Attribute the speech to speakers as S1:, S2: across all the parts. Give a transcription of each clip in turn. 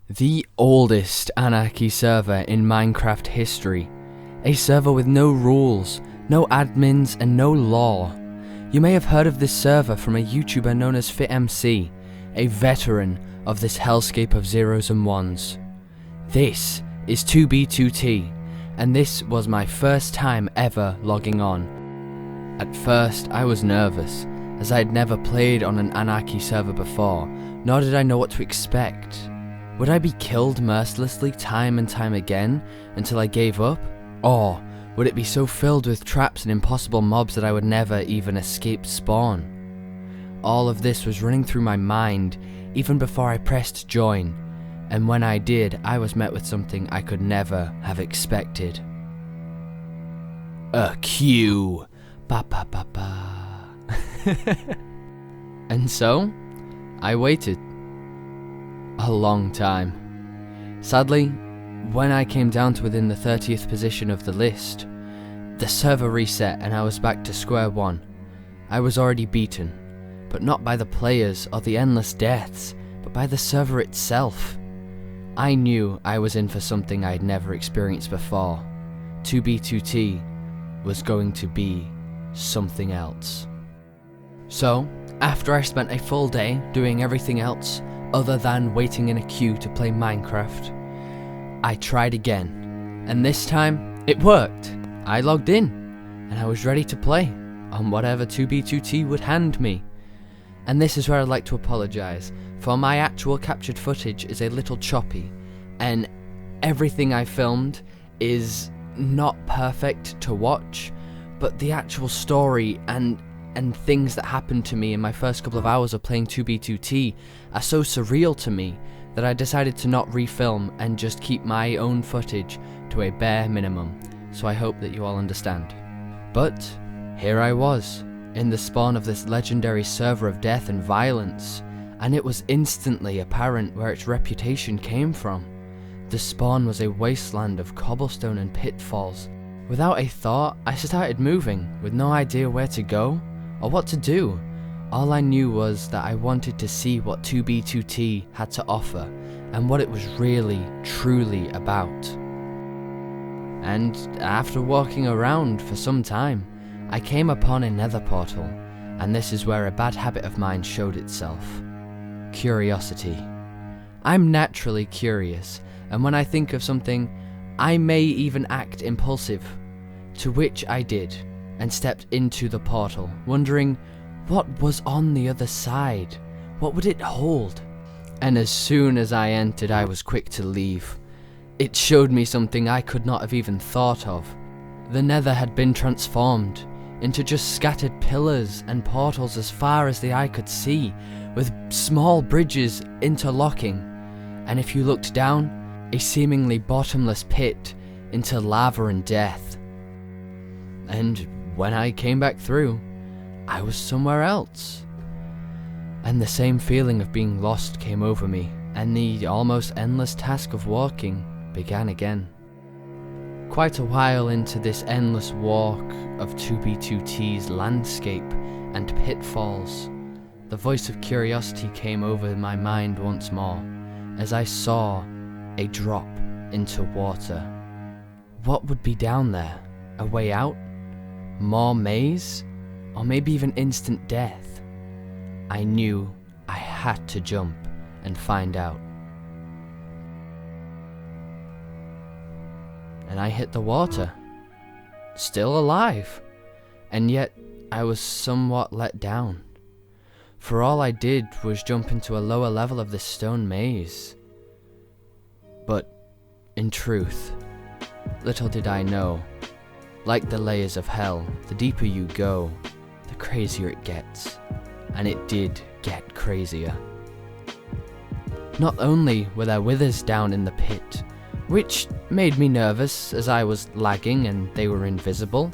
S1: The oldest Anarchy server in Minecraft history. A server with no rules, no admins and no law. You may have heard of this server from a YouTuber known as Fitmc, a veteran of this hellscape of zeros and ones. This is 2b2t, and this was my first time ever logging on. At first I was nervous, as I had never played on an Anarchy server before, nor did I know what to expect. Would I be killed mercilessly time and time again until I gave up? Or would it be so filled with traps and impossible mobs that I would never even escape spawn? All of this was running through my mind even before I pressed join, and when I did, I was met with something I could never have expected. A queue. Ba ba ba ba. And so, I waited. A long time. Sadly, when I came down to within the 30th position of the list, the server reset and I was back to square one. I was already beaten, but not by the players or the endless deaths, but by the server itself. I knew I was in for something I'd never experienced before. 2b2t was going to be something else. So, after I spent a full day doing everything else other than waiting in a queue to play Minecraft, I tried again, and this time it worked. I logged in, and I was ready to play on whatever 2b2t would hand me. And this is where I'd like to apologise, for my actual captured footage is a little choppy, and everything I filmed is not perfect to watch, but the actual story and things that happened to me in my first couple of hours of playing 2b2t are so surreal to me that I decided to not refilm and just keep my own footage to a bare minimum, so I hope that you all understand. But here I was, in the spawn of this legendary server of death and violence, and it was instantly apparent where its reputation came from. The spawn was a wasteland of cobblestone and pitfalls. Without a thought, I started moving, with no idea where to go or what to do. All I knew was that I wanted to see what 2b2t had to offer and what it was really, truly about. And after walking around for some time, I came upon a nether portal, and this is where a bad habit of mine showed itself. Curiosity. I'm naturally curious, and when I think of something, I may even act impulsive, to which I did, and stepped into the portal, wondering what was on the other side. What would it hold? And as soon as I entered, I was quick to leave. It showed me something I could not have even thought of. The nether had been transformed into just scattered pillars and portals as far as the eye could see, with small bridges interlocking, and if you looked down, a seemingly bottomless pit into lava and death. And when I came back through, I was somewhere else. And the same feeling of being lost came over me, and the almost endless task of walking began again. Quite a while into this endless walk of 2b2t's landscape and pitfalls, the voice of curiosity came over my mind once more, as I saw a drop into water. What would be down there? A way out? More maze? Or maybe even instant death? I knew I had to jump and find out. And I hit the water. Still alive. And yet I was somewhat let down. For all I did was jump into a lower level of this stone maze. But in truth, little did I know, like the layers of hell, the deeper you go, the crazier it gets. And it did get crazier. Not only were there withers down in the pit, which made me nervous as I was lagging and they were invisible,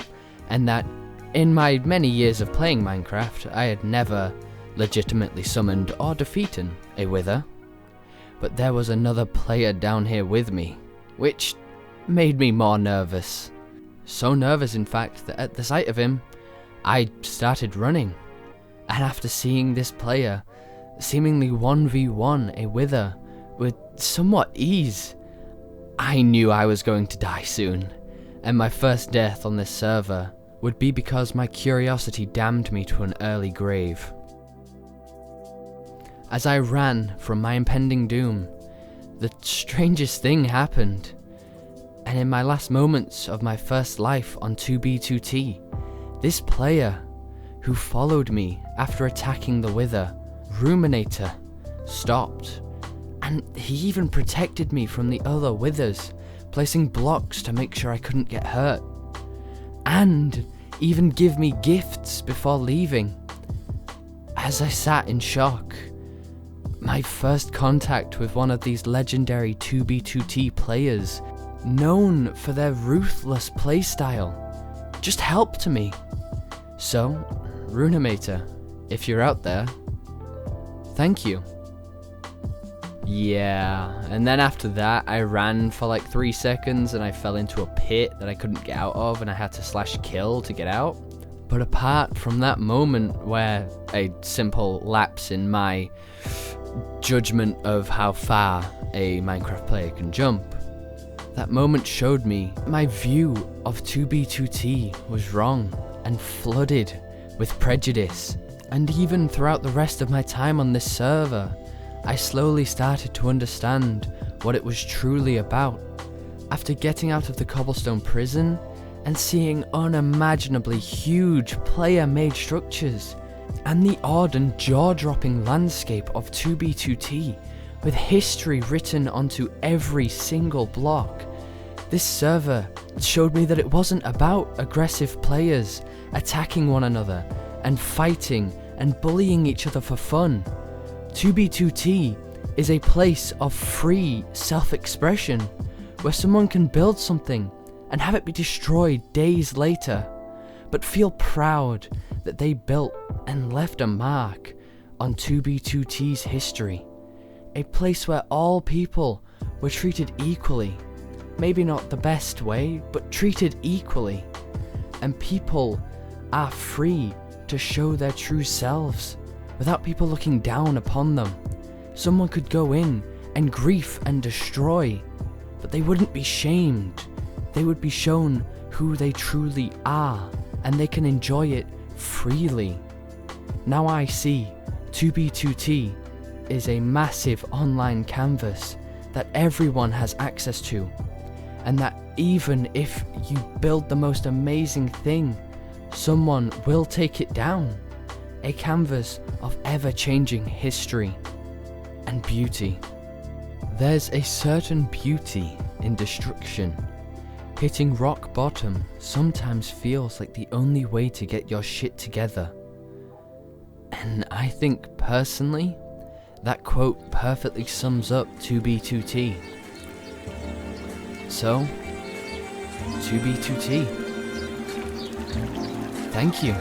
S1: and that in my many years of playing Minecraft I had never legitimately summoned or defeated a wither, but there was another player down here with me, which made me more nervous. So nervous in fact that at the sight of him, I started running, and after seeing this player seemingly 1v1 a wither with somewhat ease. I knew I was going to die soon, and my first death on this server would be because my curiosity damned me to an early grave. As I ran from my impending doom, the strangest thing happened, and in my last moments of my first life on 2b2t, this player, who followed me after attacking the Wither, Ruminator, stopped, and he even protected me from the other Withers, placing blocks to make sure I couldn't get hurt, and even give me gifts before leaving. As I sat in shock, my first contact with one of these legendary 2b2t players, known for their ruthless playstyle, just helped me. So, Ruminator, if you're out there, thank you. Yeah, and then after that I ran for like 3 seconds and I fell into a pit that I couldn't get out of and I had to /kill to get out. But apart from that moment where a simple lapse in my judgment of how far a Minecraft player can jump, that moment showed me my view of 2b2t was wrong and flooded with prejudice. And even throughout the rest of my time on this server, I slowly started to understand what it was truly about. After getting out of the cobblestone prison and seeing unimaginably huge player-made structures, and the odd and jaw-dropping landscape of 2b2t with history written onto every single block, this server showed me that it wasn't about aggressive players attacking one another and fighting and bullying each other for fun. 2b2t is a place of free self-expression where someone can build something and have it be destroyed days later, but feel proud that they built and left a mark on 2b2t's history. A place where all people were treated equally, maybe not the best way, but treated equally, and people are free to show their true selves without people looking down upon them. Someone could go in and grief and destroy, but they wouldn't be shamed. They would be shown who they truly are, and they can enjoy it freely. Now I see 2b2t is a massive online canvas that everyone has access to, and that even if you build the most amazing thing, someone will take it down. A canvas of ever-changing history and beauty. There's a certain beauty in destruction. Hitting rock bottom sometimes feels like the only way to get your shit together. And I think personally, that quote perfectly sums up 2b2t. So, 2b2t, thank you.